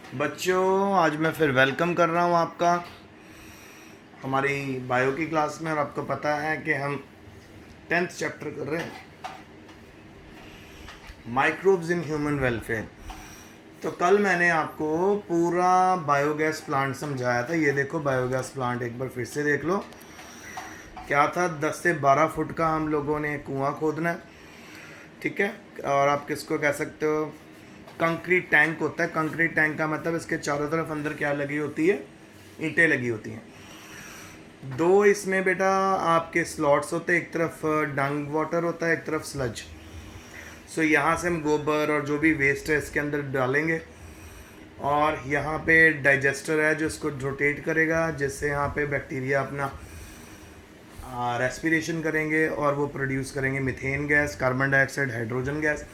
बच्चों, आज मैं फिर वेलकम कर रहा हूँ आपका हमारी बायो की क्लास में। और आपको पता है कि हम 10th चैप्टर कर रहे हैं, माइक्रोब्स इन ह्यूमन वेलफेयर। तो कल मैंने आपको पूरा बायोगैस प्लांट समझाया था। ये देखो बायोगैस प्लांट, एक बार फिर से देख लो। क्या था, 10 से 12 फुट का हम लोगों ने कुआं खोदना है, ठीक है। और आप किसको कह सकते हो, कंक्रीट टैंक होता है। कंक्रीट टैंक का मतलब इसके चारों तरफ अंदर क्या लगी होती है, ईंटें लगी होती हैं। दो इसमें बेटा आपके स्लॉट्स होते हैं, एक तरफ डंग वाटर होता है, एक तरफ स्लज। सो यहाँ से हम गोबर और जो भी वेस्ट है इसके अंदर डालेंगे। और यहाँ पे डाइजेस्टर है जो इसको रोटेट करेगा, जिससे यहाँ पे बैक्टीरिया अपना रेस्पिरेशन करेंगे और वो प्रोड्यूस करेंगे methane gas, carbon dioxide, hydrogen gas.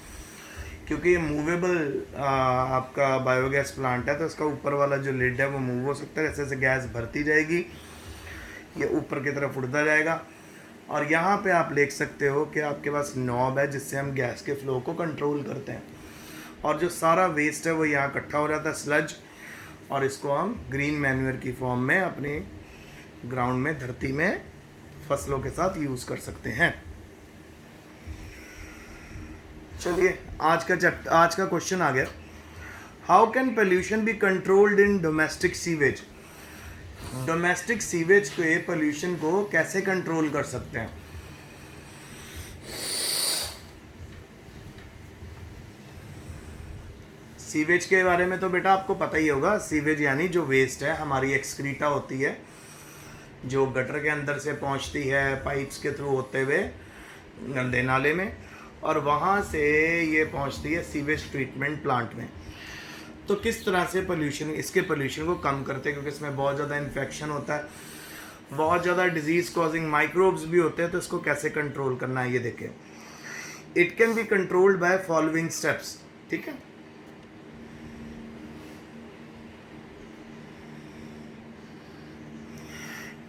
क्योंकि ये मूवेबल आपका बायोगैस प्लांट है, तो इसका ऊपर वाला जो लिड है वो मूव हो सकता है। जैसे जैसे गैस भरती जाएगी ये ऊपर की तरफ उड़ता जाएगा। और यहाँ पे आप देख सकते हो कि आपके पास नॉब है जिससे हम गैस के फ्लो को कंट्रोल करते हैं। और जो सारा वेस्ट है वो यहाँ इकट्ठा हो जाता है, स्लज, और इसको हम ग्रीन मैन्यूअर की फॉर्म में अपने ग्राउंड में, धरती में फसलों के साथ यूज़ कर सकते हैं। चलिए आज का क्वेश्चन आ गया। How can pollution be controlled in domestic sewage. Domestic sewage के पोल्यूशन को कैसे कंट्रोल कर सकते हैं। सीवेज के बारे में तो बेटा आपको पता ही होगा। सीवेज यानी जो वेस्ट है, हमारी एक्सक्रीटा होती है जो गटर के अंदर से पहुंचती है पाइप्स के थ्रू होते हुए गंदे नाले में, और वहाँ से ये पहुंचती है सीवेज ट्रीटमेंट प्लांट में। तो किस तरह से इसके पोल्यूशन को कम करते हैं, क्योंकि इसमें बहुत ज़्यादा इन्फेक्शन होता है, बहुत ज़्यादा डिजीज़ कॉजिंग माइक्रोब्स भी होते हैं। तो इसको कैसे कंट्रोल करना है ये देखें। It can be controlled by following steps, ठीक है।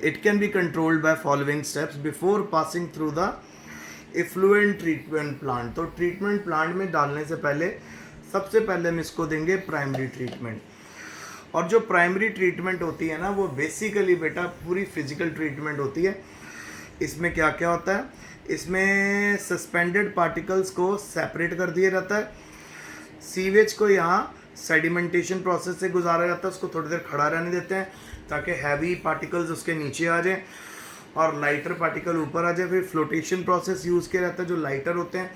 It can be controlled by following steps before passing through the effluent treatment plant। तो ट्रीटमेंट प्लांट में डालने से पहले सबसे पहले हम इसको देंगे प्राइमरी ट्रीटमेंट। और जो प्राइमरी ट्रीटमेंट होती है ना, वो बेसिकली बेटा पूरी फिजिकल ट्रीटमेंट होती है। इसमें क्या क्या होता है, इसमें सस्पेंडेड पार्टिकल्स को सेपरेट कर दिया जाता है। सीवेज को यहाँ सेडिमेंटेशन प्रोसेस से गुजारा जाता है, उसको थोड़ी देर खड़ा रहने देते हैं ताकि हैवी पार्टिकल्स उसके नीचे आ जाएं और लाइटर पार्टिकल ऊपर आ जाए। फिर फ्लोटेशन प्रोसेस यूज़ किया जाता है, जो लाइटर होते हैं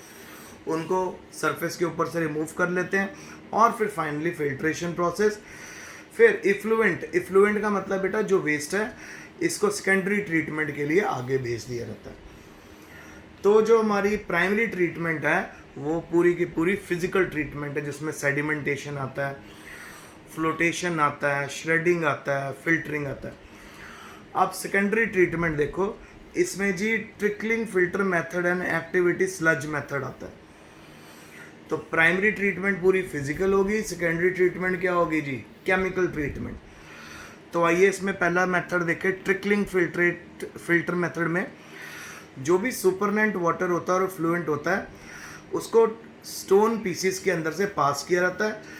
उनको सरफेस के ऊपर से रिमूव कर लेते हैं। और फिर फाइनली फिल्ट्रेशन प्रोसेस। फिर इफ्लुएंट का मतलब बेटा जो वेस्ट है इसको सेकेंडरी ट्रीटमेंट के लिए आगे भेज दिया जाता है। तो जो हमारी प्राइमरी ट्रीटमेंट है वो पूरी की पूरी फिजिकल ट्रीटमेंट है, जिसमें सेडिमेंटेशन आता है, फ्लोटेशन आता है, श्रेडिंग आता है, फिल्टरिंग आता है। अब सेकेंडरी ट्रीटमेंट देखो, इसमें जी trickling filter method and activity sludge method आता है। तो प्राइमरी ट्रीटमेंट पूरी फिजिकल होगी, सेकेंडरी ट्रीटमेंट क्या होगी जी, केमिकल ट्रीटमेंट। तो आइए इसमें पहला मेथड देखें, ट्रिकलिंग फिल्टर मेथड में जो भी सुपरनेंट वाटर होता है और फ्लुएंट होता है उसको स्टोन पीसीस के अंदर से पास किया जाता है।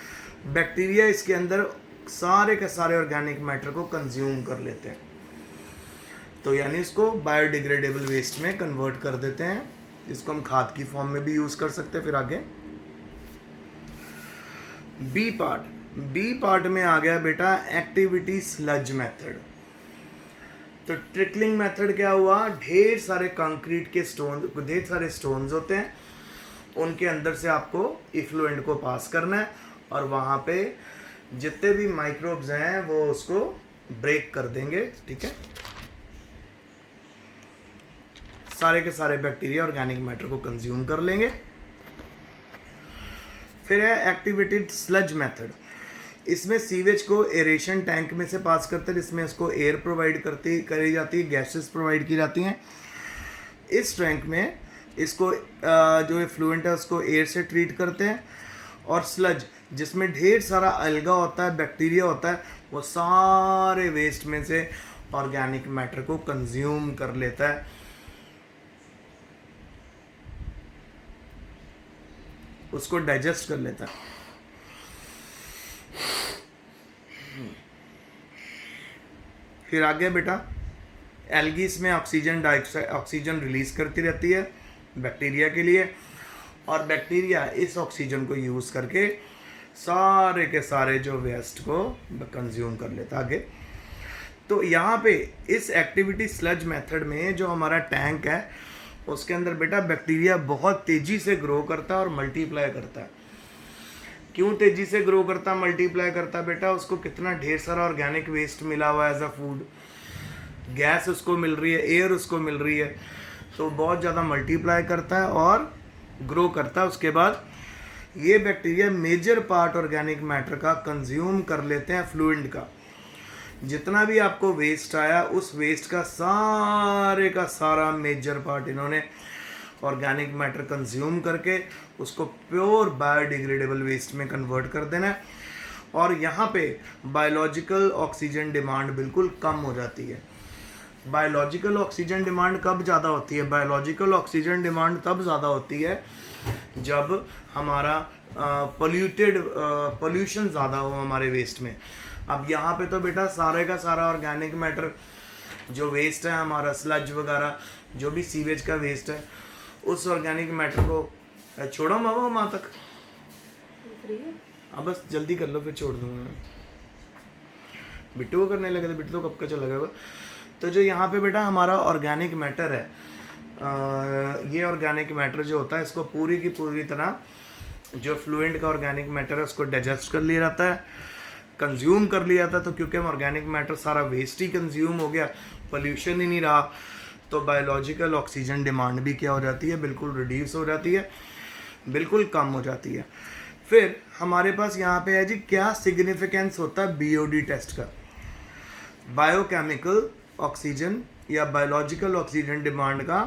बैक्टीरिया इसके अंदर सारे के सारे ऑर्गेनिक मैटर को कंज्यूम कर लेते हैं, तो यानी इसको बायोडिग्रेडेबल वेस्ट में कन्वर्ट कर देते हैं, जिसको हम खाद की फॉर्म में भी यूज़ कर सकते हैं। फिर आगे बी पार्ट में आ गया बेटा एक्टिविटी स्लज मेथड। तो ट्रिकलिंग मेथड क्या हुआ, ढेर सारे कंक्रीट के ढेर सारे स्टोन्स होते हैं, उनके अंदर से आपको इफ्लुएंट को पास करना है और वहाँ पे जितने भी माइक्रोब्स हैं वो उसको ब्रेक कर देंगे, ठीक है। सारे के सारे बैक्टीरिया ऑर्गेनिक मैटर को कंज्यूम कर लेंगे। फिर है एक्टिवेटेड स्लज मेथड। इसमें सीवेज को एरेशन टैंक में से पास करते हैं, जिसमें इसको एयर प्रोवाइड करी जाती है, गैसेस प्रोवाइड की जाती हैं। इस टैंक में इसको जो फ्लुएंट है उसको एयर से ट्रीट करते हैं। और स्लज जिसमें ढेर सारा अलगा होता है, बैक्टीरिया होता है, वो सारे वेस्ट में से ऑर्गेनिक मैटर को कंज्यूम कर लेता है, उसको डाइजेस्ट कर लेता है। फिर आगे बेटा एल्गी इसमें ऑक्सीजन डाइऑक्साइड ऑक्सीजन रिलीज़ करती रहती है बैक्टीरिया के लिए, और बैक्टीरिया इस ऑक्सीजन को यूज़ करके सारे के सारे जो वेस्ट को कंज्यूम कर लेता है। आगे तो यहाँ पे इस एक्टिविटी स्लज मेथड में जो हमारा टैंक है उसके अंदर बेटा बैक्टीरिया बहुत तेज़ी से ग्रो करता है और मल्टीप्लाई करता है। क्यों तेज़ी से ग्रो करता मल्टीप्लाई करता बेटा? उसको कितना ढेर सारा ऑर्गेनिक वेस्ट मिला हुआ है एज अ फूड, गैस उसको मिल रही है, एयर उसको मिल रही है, तो बहुत ज़्यादा मल्टीप्लाई करता है और ग्रो करता है। उसके बाद ये bacteria major part organic matter का कंज्यूम कर लेते हैं, फ्लूइड का। जितना भी आपको वेस्ट आया उस वेस्ट का सारा मेजर पार्ट इन्होंने ऑर्गेनिक मैटर कंज्यूम करके उसको प्योर बायोडिग्रेडेबल वेस्ट में कन्वर्ट कर देना है, और यहाँ पे बायोलॉजिकल ऑक्सीजन डिमांड बिल्कुल कम हो जाती है। बायोलॉजिकल ऑक्सीजन डिमांड कब ज़्यादा होती है? बायोलॉजिकल ऑक्सीजन डिमांड तब ज़्यादा होती है जब हमारा पोल्यूशन ज़्यादा हो हमारे वेस्ट में। अब यहाँ पे तो बेटा सारे का सारा ऑर्गेनिक मैटर जो वेस्ट है हमारा, स्लज वगैरह जो भी सीवेज का वेस्ट है, उस ऑर्गेनिक मैटर को छोड़ो मामा वहाँ तक। अब बस जल्दी कर लो फिर छोड़ दूँगा। बिट्टू को करने लगे तो बिट्टू तो कब का चला गया। तो जो यहाँ पे बेटा हमारा ऑर्गेनिक मैटर है, ये ऑर्गेनिक मैटर जो होता है इसको पूरी की पूरी तरह जो फ्लूएंट का ऑर्गेनिक मैटर है उसको डाइजेस्ट कर लिया जाता है, कंज्यूम कर लिया जाता है। तो क्योंकि हम ऑर्गेनिक मैटर सारा वेस्ट ही कंज्यूम हो गया, पोल्यूशन ही नहीं रहा, तो बायोलॉजिकल ऑक्सीजन डिमांड भी क्या हो जाती है? बिल्कुल रिड्यूस हो जाती है, बिल्कुल कम हो जाती है। फिर हमारे पास यहाँ पे है जी क्या सिग्निफिकेंस होता है बीओडी टेस्ट का, बायोकेमिकल ऑक्सीजन या बायोलॉजिकल ऑक्सीजन डिमांड का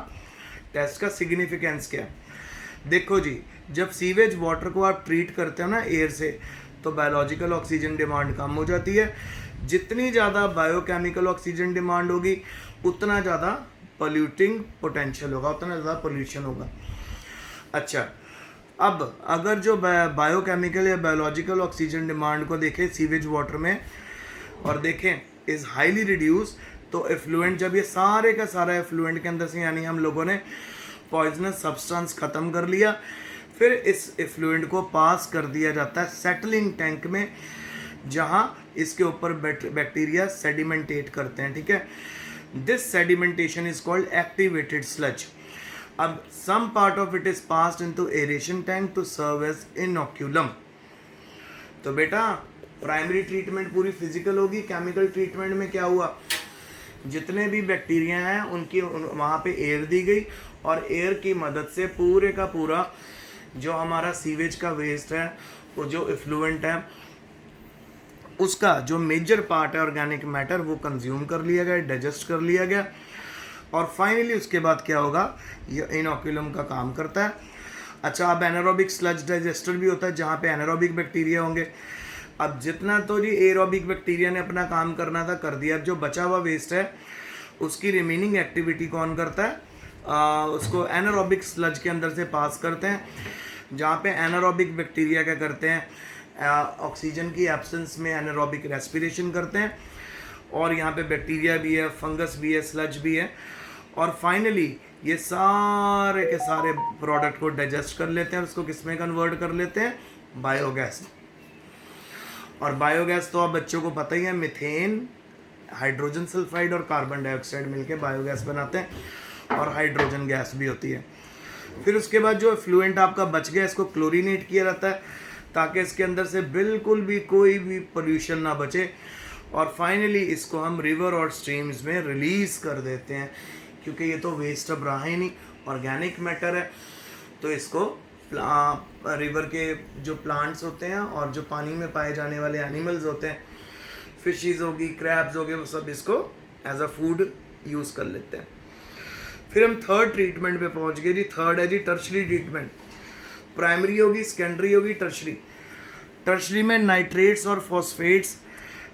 टेस्ट का सिग्निफिकेंस क्या है? देखो जी, जब सीवेज वाटर को आप ट्रीट करते हो ना एयर से, तो बायोलॉजिकल ऑक्सीजन डिमांड कम हो जाती है। जितनी ज़्यादा बायोकेमिकल ऑक्सीजन डिमांड होगी उतना ज़्यादा पोल्यूटिंग पोटेंशियल होगा, उतना ज़्यादा पोल्यूशन होगा। अच्छा, अब अगर जो बायोकेमिकल या बायोलॉजिकल ऑक्सीजन डिमांड को देखें सीवेज वाटर में और देखें इज़ हाईली रिड्यूस, तो एफ्लुएंट जब ये सारे का सारा एफ्लुएंट के अंदर से यानी हम लोगों ने पॉइजनस सब्सटेंस ख़त्म कर लिया, फिर इस एफ्लुएंट को पास कर दिया जाता है सेटलिंग टैंक में, जहाँ इसके ऊपर बैक्टीरिया सेडिमेंटेट करते हैं। ठीक है, this sedimentation is called activated sludge. अब some part of it is passed into aeration tank to serve as inoculum. तो बेटा प्राइमरी ट्रीटमेंट पूरी फिजिकल होगी, केमिकल ट्रीटमेंट में क्या हुआ? जितने भी बैक्टीरिया हैं उनकी वहाँ पे एयर दी गई, और एयर की मदद से पूरे का पूरा जो हमारा सीवेज का वेस्ट है, वो जो इफ्लुएंट है, उसका जो मेजर पार्ट है ऑर्गेनिक मैटर, वो कंज्यूम कर लिया गया, डाइजेस्ट कर लिया गया, और फाइनली उसके बाद क्या होगा? ये इनोक्यूलम का काम करता है। अच्छा, अब एनारोबिक स्लज डाइजेस्टर भी होता है जहाँ पे एनारोबिक बैक्टीरिया होंगे। अब जितना तो जी एरोबिक बैक्टीरिया ने अपना काम करना था कर दिया, जो बचा हुआ वेस्ट है उसकी रिमेनिंग एक्टिविटी कौन करता है? उसको एनारोबिक स्लज के अंदर से पास करते हैं, जहाँ पे एनारोबिक बैक्टीरिया क्या करते हैं? ऑक्सीजन की एब्सेंस में एनारोबिक रेस्पिरेशन करते हैं, और यहाँ पे बैक्टीरिया भी है, फंगस भी है, स्लज भी है, और फाइनली ये सारे के सारे प्रोडक्ट को डाइजेस्ट कर लेते हैं, उसको किस में कन्वर्ट कर लेते हैं? बायोगैस। और बायोगैस तो अब बच्चों को पता ही है, मीथेन, हाइड्रोजन सल्फाइड और कार्बन डाइऑक्साइड मिलके बायोगैस बनाते हैं, और हाइड्रोजन गैस भी होती है। फिर उसके बाद जो फ्लूएंट आपका बच गया, इसको क्लोरीनेट किया जाता है ताकि इसके अंदर से बिल्कुल भी कोई भी पोल्यूशन ना बचे, और फाइनली इसको हम रिवर और स्ट्रीम्स में रिलीज़ कर देते हैं, क्योंकि ये तो वेस्ट अब रहा ही नहीं, ऑर्गेनिक मैटर है। तो इसको रिवर के जो प्लांट्स होते हैं और जो पानी में पाए जाने वाले एनिमल्स होते हैं, फिशेस होगी, क्रैब्स होगे, वो सब इसको एज अ फूड यूज़ कर लेते हैं। फिर हम थर्ड ट्रीटमेंट पे पहुंच गए जी। थर्ड है जी टर्शरी ट्रीटमेंट। प्राइमरी होगी, सेकेंडरी होगी, टर्शरी। टर्शरी में नाइट्रेट्स और phosphates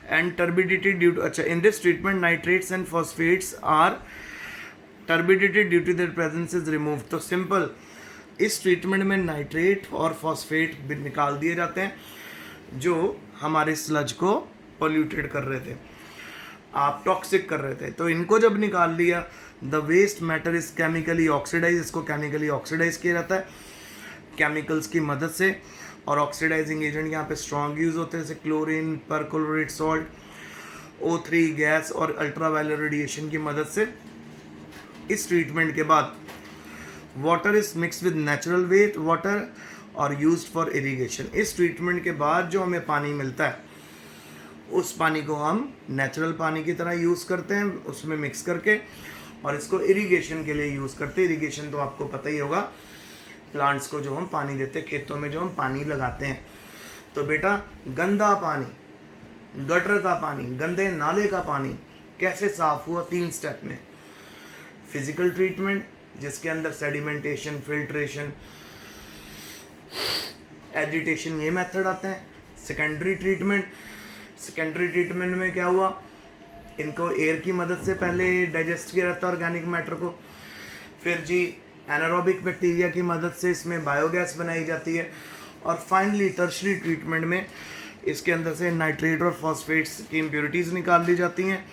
and turbidity due to, अच्छा, in this treatment nitrates and phosphates are turbidity due to their presence is remove. तो सिंपल, इस ट्रीटमेंट में नाइट्रेट और फॉस्फेट निकाल दिए जाते हैं जो हमारे स्लज को पोल्यूटेड कर रहे थे। आप टॉक्सिक कर रहे थे, तो इनको जब निकाल लिया, the waste matter is chemically oxidise, इसको केमिकली ऑक्सीडाइज किया जाता है केमिकल्स की मदद से। और ऑक्सीडाइजिंग एजेंट यहाँ पे स्ट्रॉन्ग यूज होते हैं, जैसे chlorine, perchlorate salt, O3 gas और अल्ट्रावायलेट रेडिएशन की मदद से। इस ट्रीटमेंट के बाद water is mix with natural wet water और यूज्ड फॉर इरिगेशन। इस ट्रीटमेंट के बाद जो हमें पानी मिलता है, उस पानी को हम नेचुरल पानी की तरह यूज़ करते हैं उसमें मिक्स करके, और इसको इरिगेशन के लिए यूज़ करते हैं। इरिगेशन तो आपको पता ही होगा, प्लांट्स को जो हम पानी देते हैं, खेतों में जो हम पानी लगाते हैं। तो बेटा गंदा पानी, गटर का पानी, गंदे नाले का पानी कैसे साफ हुआ? 3 स्टेप में। फिजिकल ट्रीटमेंट जिसके अंदर सेडिमेंटेशन, फिल्ट्रेशन, एजिटेशन, ये मेथड आते हैं। सेकेंडरी ट्रीटमेंट, सेकेंडरी ट्रीटमेंट में क्या हुआ, इनको एयर की मदद से पहले डाइजेस्ट किया जाता है ऑर्गेनिक मैटर को, फिर जी एनारोबिक बैक्टीरिया की मदद से इसमें बायोगैस बनाई जाती है, और फाइनली टर्शरी ट्रीटमेंट में इसके अंदर से नाइट्रेट और फॉस्फेट्स की इम्प्योरिटीज़ निकाल ली जाती हैं,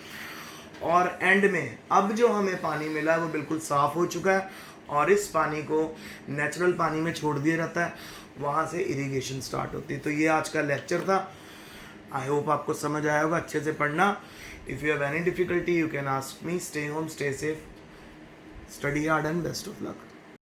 और एंड में अब जो हमें पानी मिला है वो बिल्कुल साफ़ हो चुका है, और इस पानी को नेचुरल पानी में छोड़ दिया जाता है, वहाँ से इरिगेशन स्टार्ट होती है। तो ये आज का लेक्चर था, आई होप आपको समझ आया होगा। अच्छे से पढ़ना। If you have any difficulty you can ask me. Stay home, stay safe, study hard and best of luck.